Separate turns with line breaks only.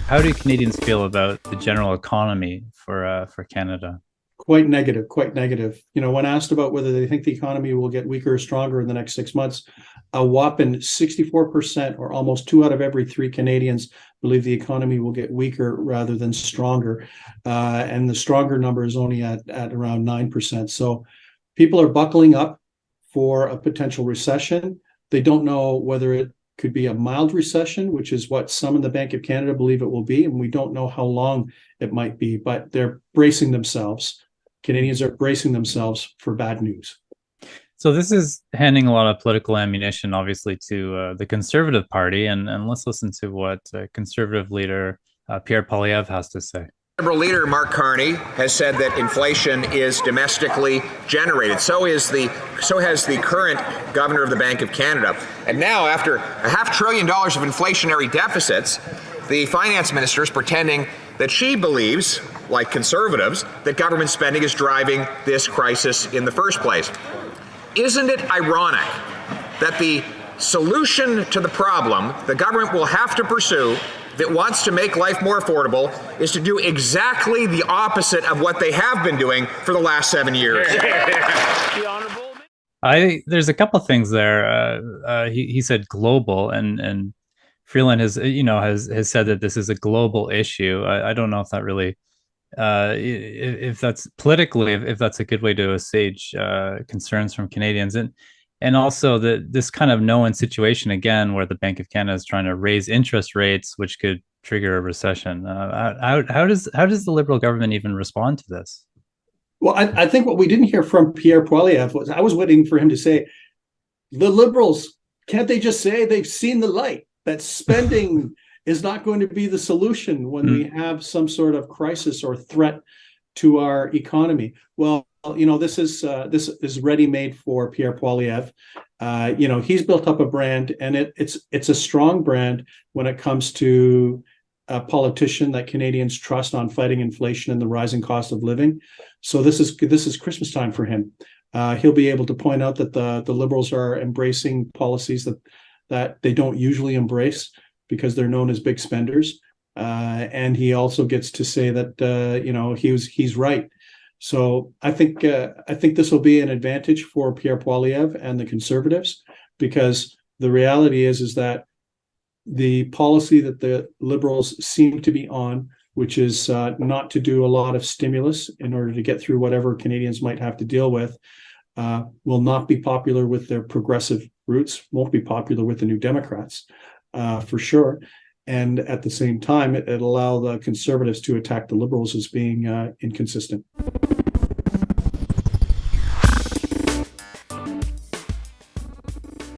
How do Canadians feel about the general economy for Canada?
Quite negative, quite negative. When asked about whether they think the economy will get weaker or stronger in the next 6 months, a whopping 64%, or almost two out of every three Canadians, believe the economy will get weaker rather than stronger. And the stronger number is only at around 9%. So people are buckling up for a potential recession. They don't know whether it could be a mild recession, which is what some in the Bank of Canada believe it will be. And we don't know how long it might be, but they're bracing themselves. Canadians are bracing themselves for bad news.
So this is handing a lot of political ammunition, obviously, to the Conservative Party, and let's listen to what Conservative leader Pierre Poilievre has to say.
Liberal leader Mark Carney has said that inflation is domestically generated. So has the current governor of the Bank of Canada. And now, after $500 billion of inflationary deficits, the finance minister is pretending that she believes, like Conservatives, that government spending is driving this crisis in the first place. Isn't it ironic that the solution to the problem the government will have to pursue if it wants to make life more affordable is to do exactly the opposite of what they have been doing for the last 7 years?
There's a couple of things there. He said global, and Freeland has said that this is a global issue. I don't know if that really if that's politically, if that's a good way to assuage concerns from Canadians, and also this kind of no-win situation again, where the Bank of Canada is trying to raise interest rates, which could trigger a recession. How does the Liberal government even respond to this?
Well, I think what we didn't hear from Pierre Poilievre was, I was waiting for him to say, the Liberals, can't they just say they've seen the light, that spending is not going to be the solution when we have some sort of crisis or threat to our economy? Well, this is ready-made for Pierre Poilievre. He's built up a brand, and it's a strong brand when it comes to a politician that Canadians trust on fighting inflation and the rising cost of living. So this is Christmas time for him. He'll be able to point out that the Liberals are embracing policies that they don't usually embrace, because they're known as big spenders. And he also gets to say that he's right. So I think this will be an advantage for Pierre Poilievre and the Conservatives, because the reality is that the policy that the Liberals seem to be on, which is not to do a lot of stimulus in order to get through whatever Canadians might have to deal with, will not be popular with their progressive roots, won't be popular with the New Democrats. For sure. And at the same time, it allow the Conservatives to attack the Liberals as being inconsistent.